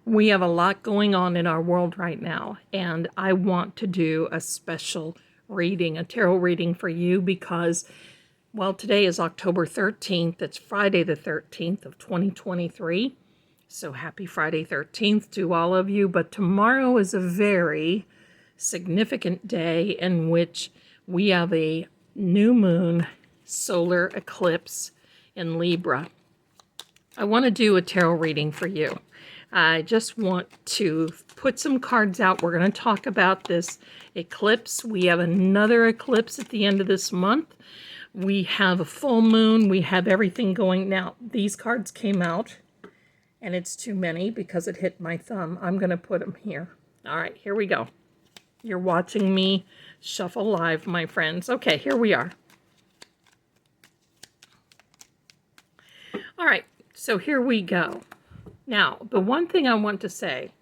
We have a lot going on in our world right now, and I want to do a special reading, a tarot reading for you because, well, today is October 13th. It's Friday the 13th of 2023. So happy Friday 13th to all of you. But tomorrow is a very significant day in which we have a new moon solar eclipse in Libra. I want to do a tarot reading for you. I just want to put some cards out. We're going to talk about this eclipse. We have another eclipse at the end of this month. We have a full moon. We have everything going. Now, these cards came out, and it's too many because it hit my thumb. I'm going to put them here. All right, here we go. You're watching me shuffle live, my friends. Okay, here we are. All right, so here we go. Now, the one thing I want to say,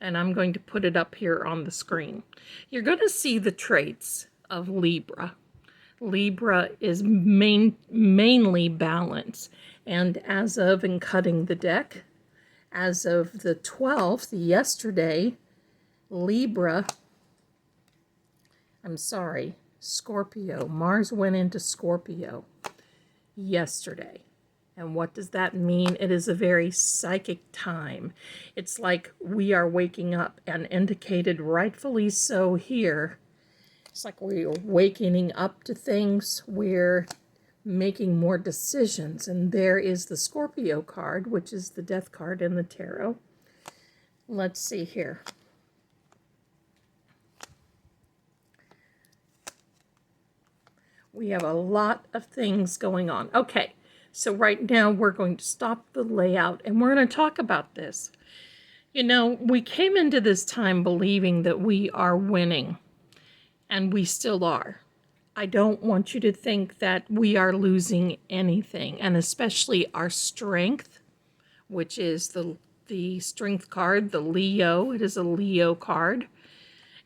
and I'm going to put it up here on the screen, you're going to see the traits of Libra. Libra is mainly balance. And as of in cutting the deck, as of the 12th, yesterday, Scorpio. Mars went into Scorpio yesterday. And what does that mean? It is a very psychic time. It's like we are waking up, and indicated rightfully so here. It's like we're waking up to things. We're making more decisions. And there is the Scorpio card, which is the death card in the tarot. Let's see here. We have a lot of things going on. Okay. So right now we're going to stop the layout and we're going to talk about this. You know, we came into this time believing that we are winning, and we still are. I don't want you to think that we are losing anything, and especially our strength, which is the strength card, the Leo. It is a Leo card,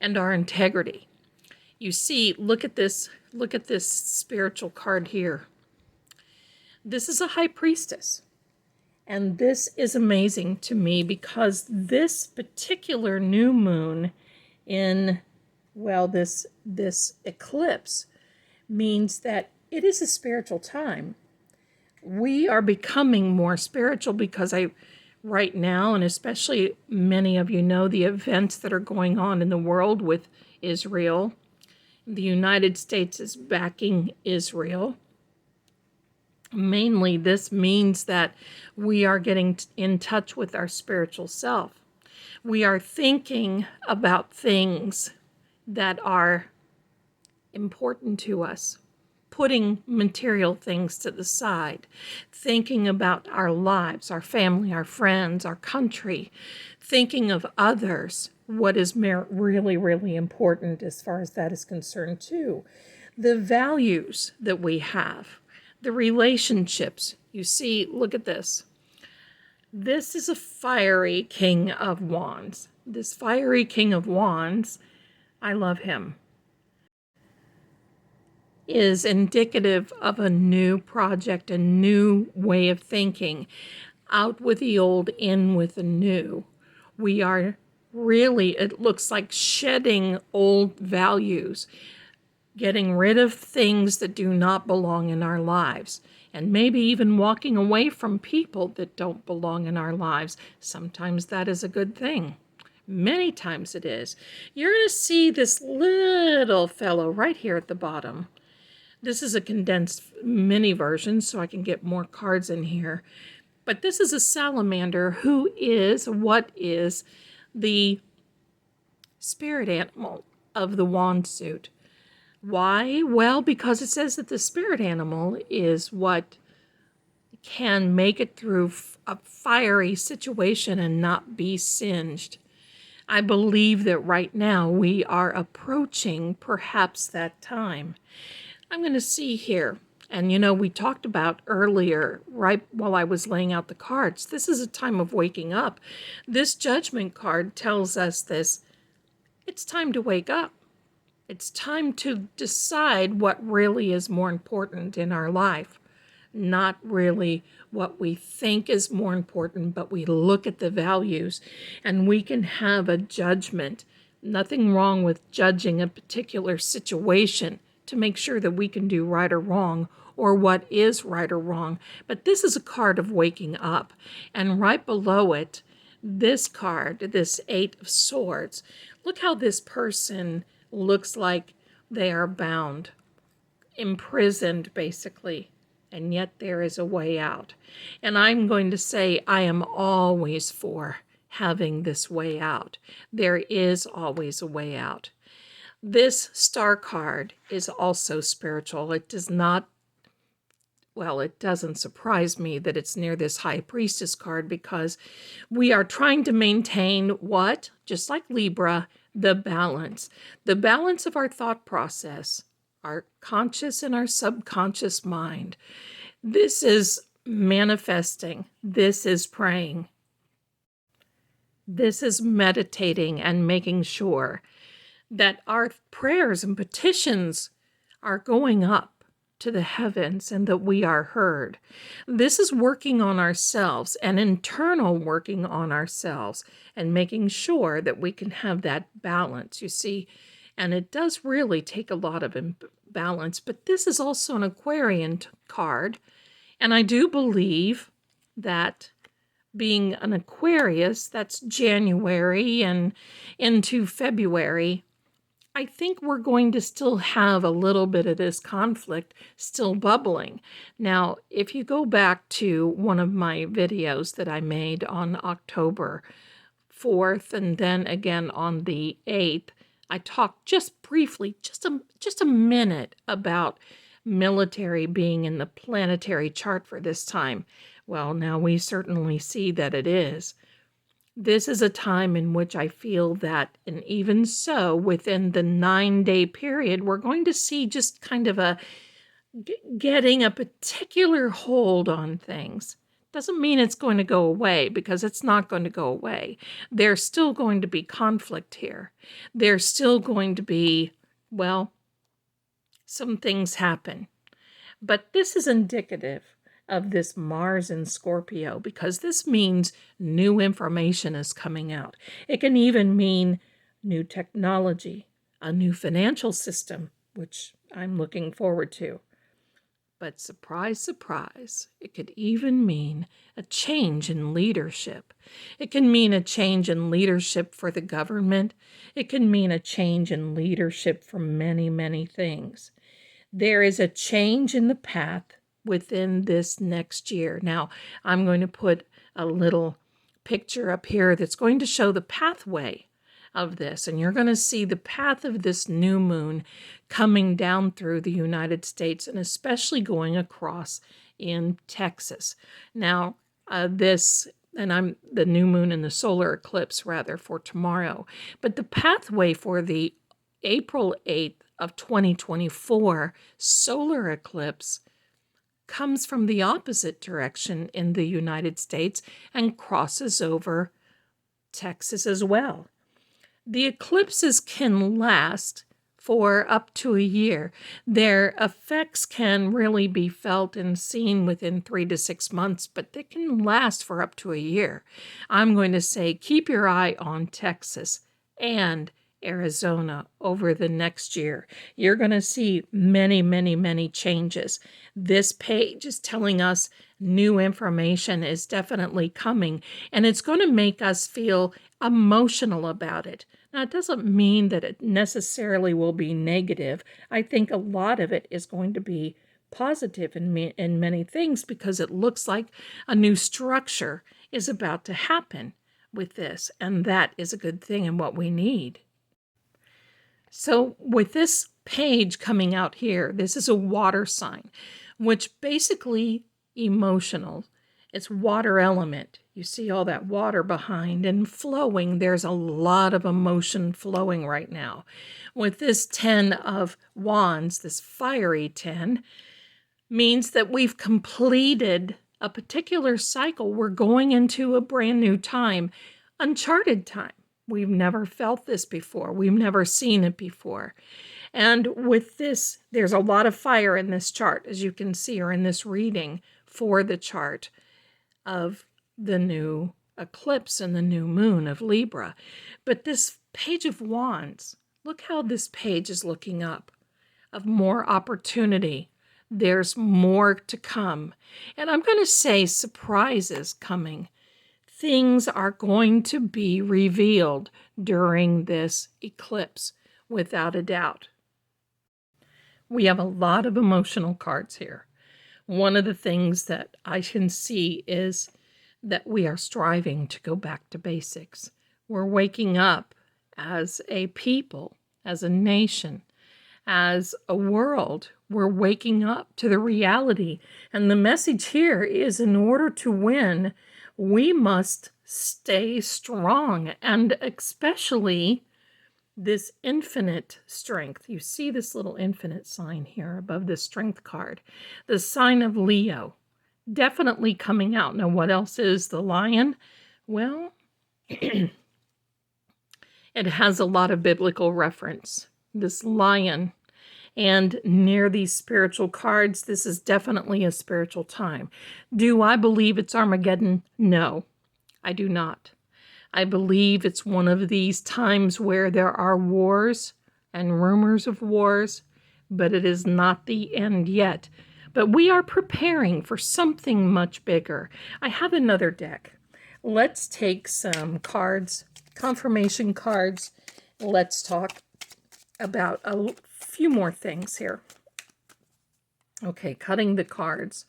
and our integrity. You see, look at this spiritual card here. This is a high priestess. And this is amazing to me because this particular new moon in, well, this eclipse means that it is a spiritual time. We are becoming more spiritual because right now, and especially many of you know the events that are going on in the world with Israel. The United States is backing Israel. Mainly, this means that we are getting in touch with our spiritual self. We are thinking about things that are important to us, putting material things to the side, thinking about our lives, our family, our friends, our country, thinking of others, what is really, really important as far as that is concerned too. The values that we have. The relationships. You see, look at this. This is a fiery King of Wands. This fiery King of Wands, I love him, is indicative of a new project, a new way of thinking. Out with the old, in with the new. We are really, it looks like shedding old values. Getting rid of things that do not belong in our lives, and maybe even walking away from people that don't belong in our lives. Sometimes that is a good thing. Many times it is. You're going to see this little fellow right here at the bottom. This is a condensed mini version, so I can get more cards in here. But this is a salamander who is the spirit animal of the wand suit. Why? Well, because it says that the spirit animal is what can make it through a fiery situation and not be singed. I believe that right now we are approaching perhaps that time. I'm going to see here, and you know, we talked about earlier, right while I was laying out the cards, this is a time of waking up. This Judgment card tells us this. It's time to wake up. It's time to decide what really is more important in our life. not really what we think is more important, but we look at the values and we can have a judgment. Nothing wrong with judging a particular situation to make sure that we can do right or wrong, or what is right or wrong. But this is a card of waking up. And right below it, this card, this Eight of Swords, look how this person looks like they are bound, imprisoned basically, and yet there is a way out. And I'm going to say I am always for having this way out. There is always a way out. This star card is also spiritual. It does not, well, it doesn't surprise me that it's near this High Priestess card, because we are trying to maintain what? Just like Libra, the balance. The balance of our thought process, our conscious and our subconscious mind. This is manifesting. This is praying. This is meditating and making sure that our prayers and petitions are going up to the heavens and that we are heard. This is working on ourselves, an internal working on ourselves, and making sure that we can have that balance, you see. And it does really take a lot of balance, but this is also an Aquarian card. And I do believe that being an Aquarius, that's January and into February, I think we're going to still have a little bit of this conflict still bubbling. Now, if you go back to one of my videos that I made on October 4th and then again on the 8th, I talked just briefly, just a minute about military being in the planetary chart for this time. Well, now we certainly see that it is. This is a time in which I feel that, and even so, within the 9-day period, we're going to see just kind of a getting a particular hold on things. Doesn't mean it's going to go away, because it's not going to go away. There's still going to be conflict here. There's still going to be, well, some things happen. But this is indicative of this Mars in Scorpio, because this means new information is coming out. It can even mean new technology, a new financial system, which I'm looking forward to. But surprise, surprise, it could even mean a change in leadership. It can mean a change in leadership for the government. It can mean a change in leadership for many, many things. There is a change in the path within this next year. Now, I'm going to put a little picture up here that's going to show the pathway of this, and you're going to see the path of this new moon coming down through the United States, and especially going across in Texas. Now, I'm the new moon and the solar eclipse rather for tomorrow, but the pathway for the April 8th of 2024 solar eclipse comes from the opposite direction in the United States and crosses over Texas as well. The eclipses can last for up to a year. Their effects can really be felt and seen within 3 to 6 months, but they can last for up to a year. I'm going to say keep your eye on Texas and Arizona over the next year. You're going to see many, many, many changes. This page is telling us new information is definitely coming, and it's going to make us feel emotional about it. Now, it doesn't mean that it necessarily will be negative. I think a lot of it is going to be positive in many things, because it looks like a new structure is about to happen with this, and that is a good thing and what we need. So with this page coming out here, this is a water sign, which basically emotional. It's water element. You see all that water behind and flowing. There's a lot of emotion flowing right now. With this 10 of Wands, this fiery 10, means that we've completed a particular cycle. We're going into a brand new time, uncharted time. We've never felt this before. We've never seen it before. And with this, there's a lot of fire in this chart, as you can see, or in this reading for the chart of the new eclipse and the new moon of Libra. But this Page of Wands, look how this page is looking up, of more opportunity. There's more to come. And I'm going to say surprises coming. Things are going to be revealed during this eclipse, without a doubt. We have a lot of emotional cards here. One of the things that I can see is that we are striving to go back to basics. We're waking up as a people, as a nation, as a world. We're waking up to the reality. And the message here is, in order to win, we must stay strong, and especially this infinite strength. You see this little infinite sign here above the strength card. The sign of Leo, definitely coming out. Now, what else is the lion? Well, it has a lot of biblical reference. This lion. And near these spiritual cards, this is definitely a spiritual time. Do I believe it's Armageddon? No, I do not. I believe it's one of these times where there are wars and rumors of wars, but it is not the end yet. But we are preparing for something much bigger. I have another deck. Let's take some cards, confirmation cards. Let's talk about a few more things here. Okay, cutting the cards.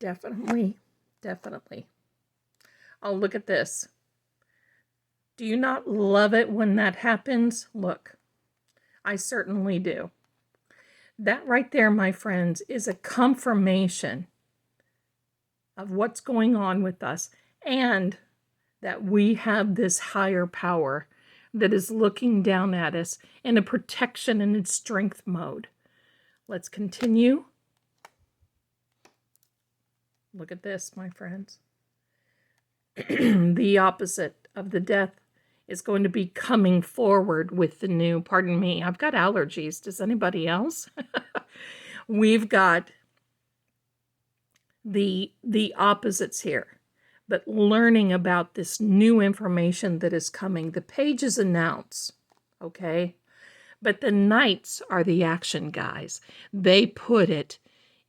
Definitely. Oh, look at this. Do you not love it when that happens? Look, I certainly do. That right there, my friends, is a confirmation of what's going on with us, and that we have this higher power that is looking down at us in a protection and in strength mode. Let's continue. Look at this, my friends. The opposite of the death is going to be coming forward with the new, pardon me, I've got allergies. Does anybody else? We've got the opposites here. But learning about this new information that is coming. The pages announce, okay? But the knights are the action guys. They put it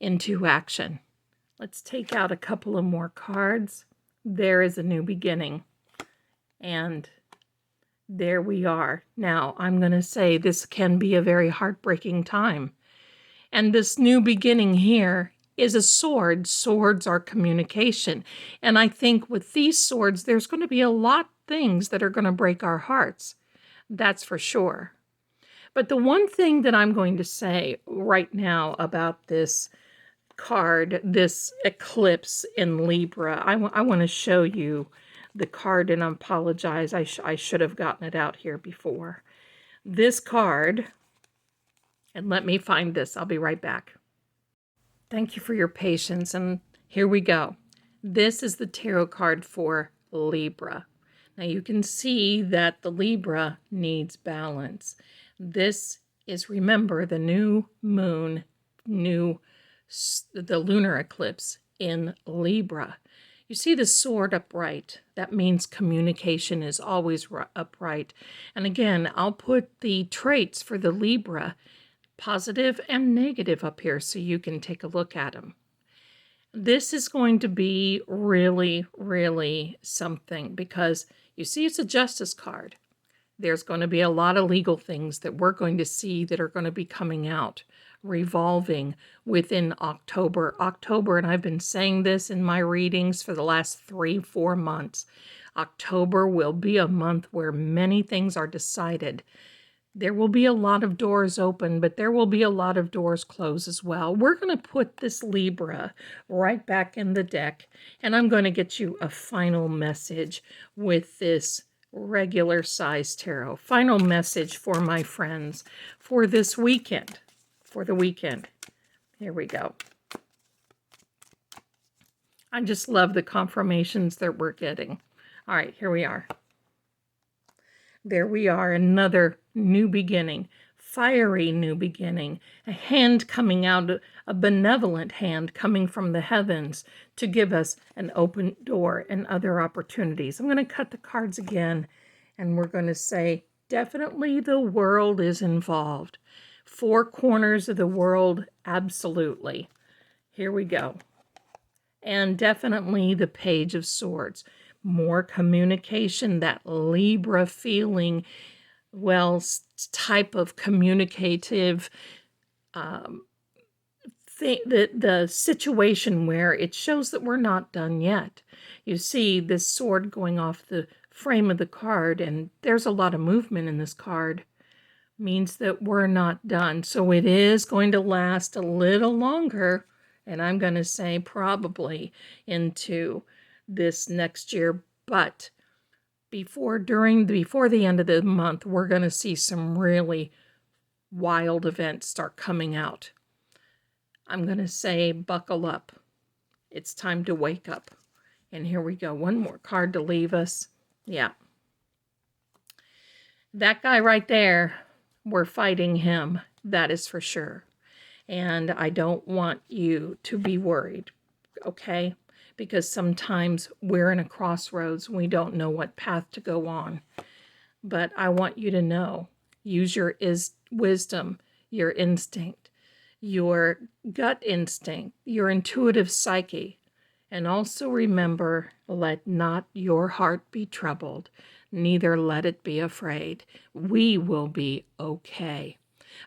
into action. Let's take out a couple of more cards. There is a new beginning. And there we are. Now, I'm going to say this can be a very heartbreaking time. And this new beginning here is a sword. Swords are communication. And I think with these swords, there's going to be a lot of things that are going to break our hearts. That's for sure. But the one thing that I'm going to say right now about this card, this eclipse in Libra, I want to show you the card, and I apologize. I should have gotten it out here before. This card, and let me find this. I'll be right back. Thank you for your patience, and here we go. This is the tarot card for Libra. Now you can see that the Libra needs balance. This is, remember, the new moon, the lunar eclipse in Libra. You see the sword upright. That means communication is always upright. And again, I'll put the traits for the Libra, positive and negative, up here so you can take a look at them. This is going to be really, really something, because you see it's a justice card. There's going to be a lot of legal things that we're going to see that are going to be coming out, revolving within October. And I've been saying this in my readings for the last 3-4 months. October will be a month where many things are decided. There will be a lot of doors open, but there will be a lot of doors closed as well. We're going to put this Libra right back in the deck, and I'm going to get you a final message with this regular size tarot. Final message for my friends for this weekend, for the weekend. Here we go. I just love the confirmations that we're getting. All right, here we are. There we are, another new beginning, fiery new beginning, a hand coming out, a benevolent hand coming from the heavens to give us an open door and other opportunities. I'm going to cut the cards again, and we're going to say, definitely the world is involved. Four corners of the world, absolutely. Here we go. And definitely the Page of Swords. More communication, that Libra feeling, well, type of communicative the situation where it shows that we're not done yet. You see this sword going off the frame of the card, and there's a lot of movement in this card. Means that we're not done. So it is going to last a little longer, and I'm going to say probably into this next year, but before the end of the month, we're going to see some really wild events start coming out. I'm going to say buckle up. It's time to wake up. And here we go. One more card to leave us. Yeah. That guy right there, we're fighting him. That is for sure. And I don't want you to be worried, okay? Because sometimes we're in a crossroads and we don't know what path to go on. But I want you to know, use your wisdom, your instinct, your gut instinct, your intuitive psyche. And also remember, let not your heart be troubled, neither let it be afraid. We will be okay.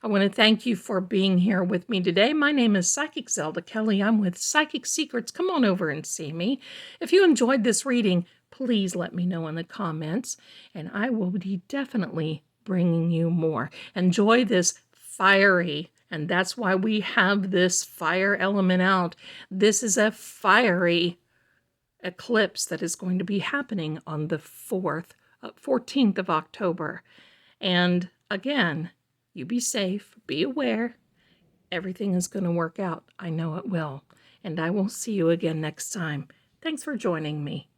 I want to thank you for being here with me today. My name is Psychic Zelda Kelly. I'm with Psychic Secrets. Come on over and see me. If you enjoyed this reading, please let me know in the comments, and I will be definitely bringing you more. Enjoy this fiery, and that's why we have this fire element out. This is a fiery eclipse that is going to be happening on the 14th of October. And again, you be safe, be aware. Everything is going to work out. I know it will. And I will see you again next time. Thanks for joining me.